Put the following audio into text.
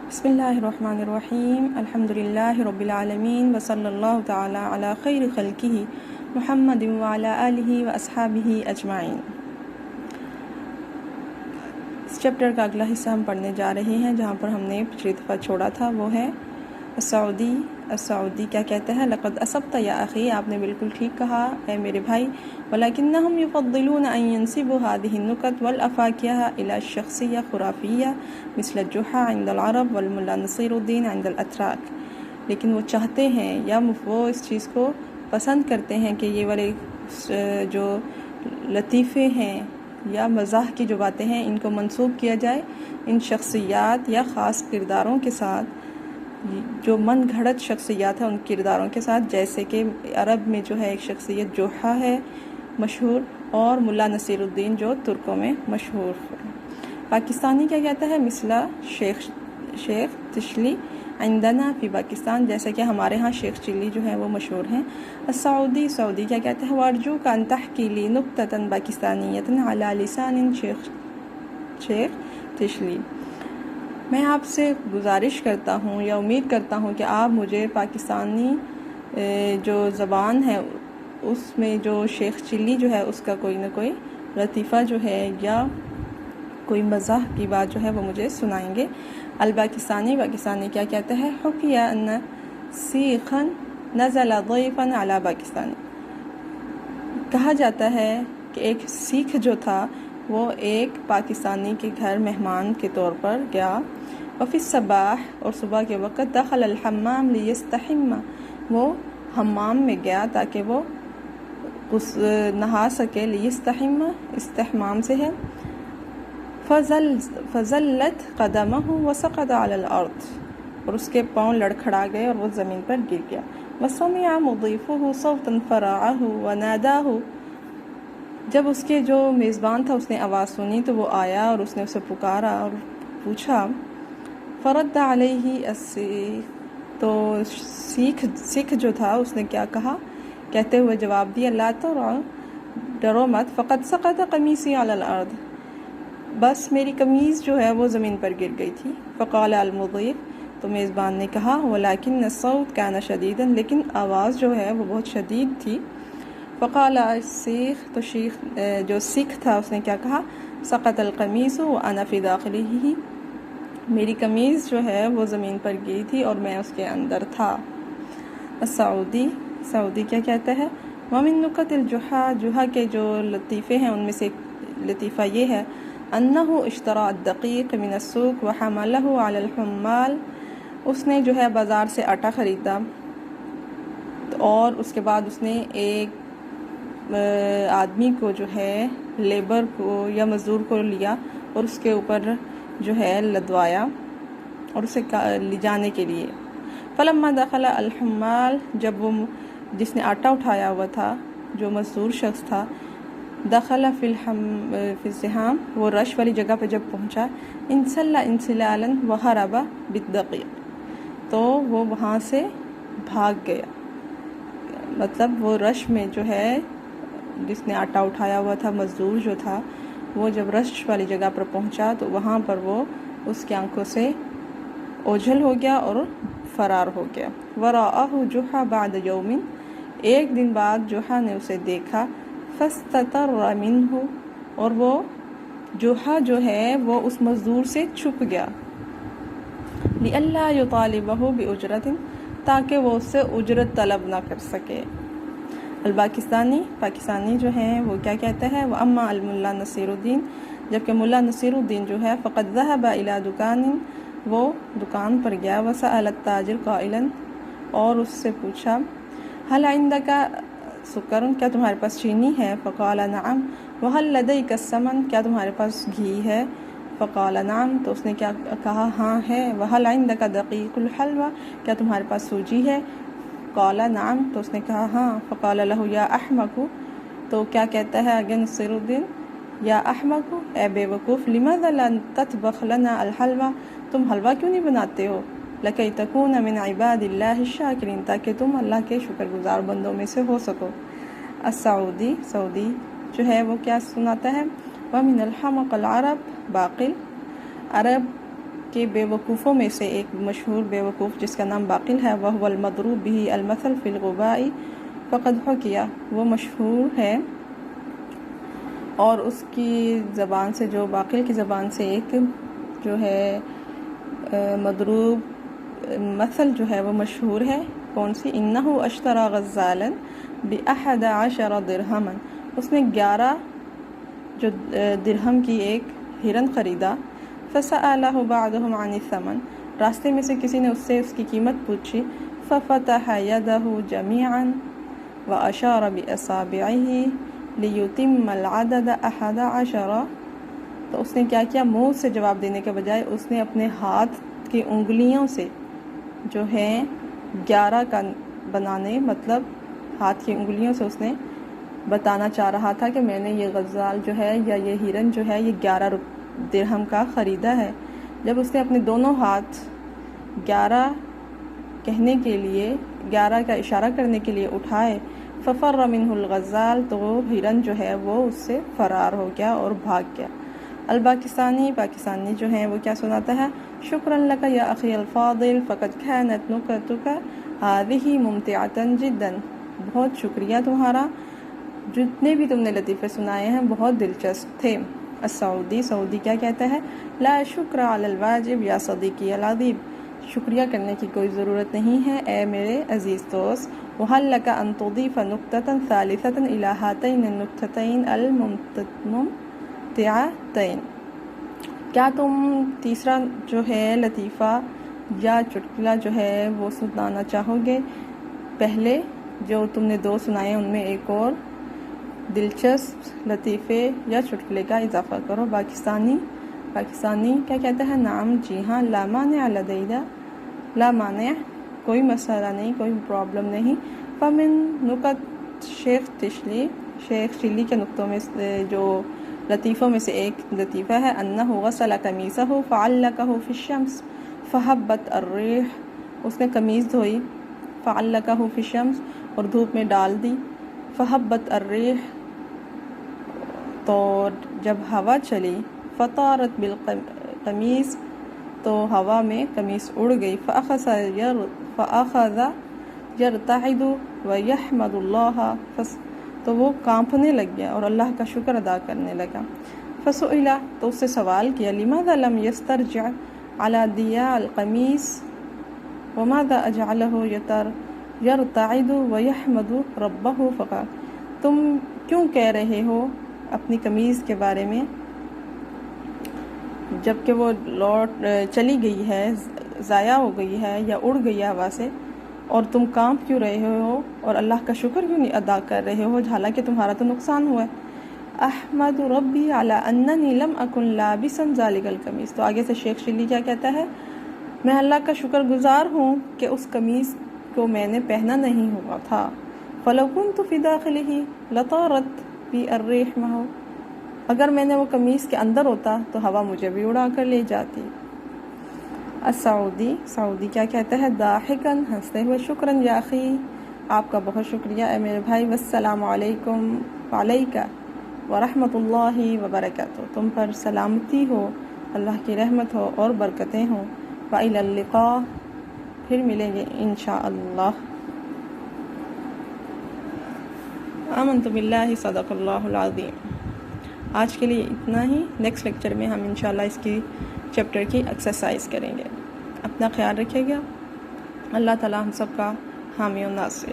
بسم اللہ الرحمن الرحیم الحمد للہ رب العالمین وصلی اللہ تعالی علی خیر خلقہ محمد وعلی آلہ واصحابہ اجمعین۔ اس چیپٹر کا اگلا حصہ ہم پڑھنے جا رہے ہیں، جہاں پر ہم نے پچھلی دفعہ چھوڑا تھا وہ ہے السعودی کیا کہتے ہیں؟ لقد اصبت یا اخی، آپ نے بالکل ٹھیک کہا اے میرے بھائی، ولکنہم یفضلون ان ينسبوا هذه النکت والافاکیہ الى الشخصیہ خرافیہ مثل الجحا عند العرب والملا نصیر الدین عند الاتراک، لیکن وہ چاہتے ہیں یا وہ اس چیز کو پسند کرتے ہیں کہ یہ والے جو لطیفے ہیں یا مزاح کی جو باتیں ہیں ان کو منسوب کیا جائے ان شخصیات یا خاص کرداروں کے ساتھ، جو من گھڑت شخصیات ہیں ان کرداروں کے ساتھ، جیسے کہ عرب میں جو ہے ایک شخصیت جوحا ہے مشہور، اور ملا نصیر الدین جو ترکوں میں مشہور ہے۔ پاکستانی کیا کہتا ہے؟ مثلا شیخ تشلی عندنا فی پاکستان، جیسے کہ ہمارے ہاں شیخ چلی جو ہے وہ مشہور ہیں۔ السعودی کیا کہتا ہے؟ وارجو کا ان تحکی لی نکتۃ پاکستانیۃ علی لسان شیخ تشلی، میں آپ سے گزارش کرتا ہوں یا امید کرتا ہوں کہ آپ مجھے پاکستانی جو زبان ہے اس میں جو شیخ چلی جو ہے اس کا کوئی نہ کوئی لطیفہ جو ہے یا کوئی مزاح کی بات جو ہے وہ مجھے سنائیں گے۔ پاکستانی کیا کہتا ہے؟ حکیہ ان سیخا نزل ضیفا علی پاکستانی، کہا جاتا ہے کہ ایک سکھ جو تھا وہ ایک پاکستانی کے گھر مہمان کے طور پر گیا۔ وفی الصباح، اور صبح کے وقت، دخل الحمام لیستحم، وہ حمام میں گیا تاکہ وہ نہا سکے، لیستحم استحمام سے ہے۔ فزلت قدمہ وسقط علی الارض، اور اس کے پاؤں لڑکھڑا گئے اور وہ زمین پر گر گیا۔ وسمع مضیفہ صوتا فرعہ وناداہ، جب اس کے جو میزبان تھا اس نے آواز سنی تو وہ آیا اور اس نے اسے پکارا اور پوچھا۔ فرد علیہ السیخ، تو سکھ جو تھا اس نے کیا کہا؟ کہتے ہوئے جواب دیا، لا ترع، ڈرو مت، فقد سقط قمیصی علی الارض، بس میری قمیض جو ہے وہ زمین پر گر گئی تھی۔ فقال المضیف، تو میزبان نے کہا، ولکن الصوت کان شدیدا، لیکن آواز جو ہے وہ بہت شدید تھی۔ فقال السیخ، تو جو سکھ تھا اس نے کیا کہا؟ سقط القمیص وانا فی داخلہ، میری قمیض جو ہے وہ زمین پر گری تھی اور میں اس کے اندر تھا۔ سعودی کیا کہتا ہے؟ ومن نکت الجحا، جحا کے جو لطیفے ہیں ان میں سے ایک لطیفہ یہ ہے، انہ اشترى الدقیق من السوق وحملہ علی الحمال، اس نے جو ہے بازار سے آٹا خریدا اور اس کے بعد اس نے ایک آدمی کو جو ہے لیبر کو یا مزدور کو لیا اور اس کے اوپر جو ہے لدوایا اور اسے لے جانے کے لیے۔ فلما دخل الحمال، جب وہ جس نے آٹا اٹھایا ہوا تھا جو مزدور شخص تھا، دخل فی الزحام، وہ رش والی جگہ پہ جب پہنچا، انسل انسلالا وہرب بالدقیق، تو وہ وہاں سے بھاگ گیا، مطلب وہ رش میں جو ہے جس نے آٹا اٹھایا ہوا تھا مزدور جو تھا، وہ جب رش والی جگہ پر پہنچا تو وہاں پر وہ اس کی آنکھوں سے اوجھل ہو گیا اور فرار ہو گیا۔ وراءہ جحا بعد یوم، ایک دن بعد جحا نے اسے دیکھا، فاستتر منہ، اور وہ جحا جو ہے وہ اس مزدور سے چھپ گیا، لئلا یطالبہ باجرۃ، تاکہ وہ اس سے اجرت طلب نہ کر سکے۔ پاکستانی جو ہیں وہ کیا کہتا ہے؟ واما الملا نصیر الدین، جبکہ ملا نصیر الدین جو ہے، فقد ذهب الى دکان، وہ دکان پر گیا، وسأل التاجر قائلا، اور اس سے پوچھا، هل عندك سکر، کیا تمہارے پاس چینی ہے؟ فقال نعم، وهل لديك السمن، کیا تمہارے پاس گھی ہے؟ فقال نعم، تو اس نے کیا کہا؟ ہاں ہے۔ وهل عندك دقیق الحلوى، کیا تمہارے پاس سوجی ہے؟ قال نعم، تو اس نے کہا ہاں۔ فقال له یا احمق، تو کیا کہتا ہے اگین نصیر الدین؟ یا احمق، اے بے وقوف، لماذا لا تطبخ لنا الحلوى، تم حلوہ کیوں نہیں بناتے ہو؟ لکی تکون من عباد اللہ الشاکرین، تاکہ تم اللہ کے شکر گزار بندوں میں سے ہو سکو۔ السعودی جو ہے وہ کیا سناتا ہے؟ ومن الحمق العرب باقل، عرب کے بیوقوفوں میں سے ایک مشہور بیوقوف جس کا نام باقل ہے، وهو المضروب به المثل في الغباء فقد حكي، وہ مشہور ہے اور اس کی زبان سے، جو باقل کی زبان سے ایک جو ہے مضروب مثل جو ہے وہ مشہور ہے۔ کون سی؟ انه اشترى غزالا ب11 درہما، اس نے 11 جو درہم کی ایک ہرن خریدا۔ فسأله بعضهم عن الثمن، راستے میں سے کسی نے اس سے اس کی قیمت پوچھی۔ ففتح يده جميعا وأشار بأصابعه ليتم العدد 11، تو اس نے کیا کیا؟ منہ سے جواب دینے کے بجائے اس نے اپنے ہاتھ کی انگلیوں سے جو ہے 11 کا بنانے، مطلب ہاتھ کی انگلیوں سے اس نے بتانا چاہ رہا تھا کہ میں نے یہ غزال جو ہے یا یہ ہرن جو ہے یہ 11 درہم کا خریدا ہے۔ جب اس نے اپنے دونوں ہاتھ 11 کہنے کے لیے، 11 کا اشارہ کرنے کے لیے اٹھائے، ففر منہ الغزال، تو وہ ہرن جو ہے وہ اس سے فرار ہو گیا اور بھاگ گیا۔ پاکستانی جو ہیں وہ کیا سناتا ہے؟ شکرا لک یا اخی الفاضل فقد كانت نکتک هذه ممتعة جدا، بہت شکریہ تمہارا، جتنے بھی تم نے لطیفے سنائے ہیں بہت دلچسپ تھے۔ سعودی کیا کہتا ہے؟ لا شکر علی الواجب یا صدیقی العظیم، شکریہ کرنے کی کوئی ضرورت نہیں ہے اے میرے عزیز دوست۔ وهل لك ان تضيف نکتة ثالثة الى هاتين النکتتين الممتعتين، کیا تم تیسرا جو ہے لطیفہ یا چٹکلا جو ہے وہ سنانا چاہو گے؟ پہلے جو تم نے 2 سنائے ان میں ایک اور دلچسپ لطیفے یا چٹکلے کا اضافہ کرو۔ پاکستانی کیا کہتا ہے؟ نعم، جی ہاں، لا مانع لدینا، لا مانع، کوئی مسئلہ نہیں، کوئی پرابلم نہیں۔ فمن نکت شیخ شیلی کے نقطوں میں جو لطیفوں میں سے ایک لطیفہ ہے، انہ غسل قمیصہ فعلقہ فی الشمس فحبت الریح، اس نے قمیص دھوئی، فعلقہ فی الشمس، اور دھوپ میں ڈال دی، فحبت الریح، تو جب ہوا چلی، فطارت بالقمیص، تو ہوا میں قمیص اڑ گئی، فاخذ یرتعد ویحمد اللہ، تو وہ کانپنے لگ گیا اور اللہ کا شکر ادا کرنے لگا۔ فسئل، تو اس سے سوال کیا، لماذا لم یسترجع علی دیاء القمیص وماذا اجعلہ یرتعد ویحمد ربہ، فقال، تم کیوں کہہ رہے ہو اپنی قمیض کے بارے میں جبکہ وہ چلی گئی ہے، ضائع ہو گئی ہے یا اڑ گئی ہے ہوا سے، اور تم کانپ کیوں رہے ہو اور اللہ کا شکر کیوں نہیں ادا کر رہے ہو، حالانکہ تمہارا تو نقصان ہوا ہے۔ احمد ربی علی اننی لم اکن لابسا ذلک القمیص، تو آگے سے شیخ شلی کیا کہتا ہے؟ میں اللہ کا شکر گزار ہوں کہ اس قمیص کو میں نے پہنا نہیں ہوا تھا۔ فلو کنت فی داخلہ لطارت بی الریح معہ، اگر میں نے وہ قمیص کے اندر ہوتا تو ہوا مجھے بھی اڑا کر لے جاتی۔ سعودی کیا کہتا ہے؟ ضاحکاً، ہنستے ہوئے، شکراً یا اخی، آپ کا بہت شکریہ اے میرے بھائی، والسلام علیکم وعلیکہ ورحمۃ اللہ وبرکاتہ، تم پر سلامتی ہو، اللہ کی رحمت ہو اور برکتیں ہوں۔ وإلی اللقاء، پھر ملیں گے انشاءاللہ۔ آمنت باللہ، صدق اللہ العظیم۔ آج کے لیے اتنا ہی، نیکسٹ لیکچر میں ہم انشاءاللہ اس کی چیپٹر کی ایکسرسائز کریں گے۔ اپنا خیال رکھیے گا، اللہ تعالی ہم سب کا حامی و ناصر۔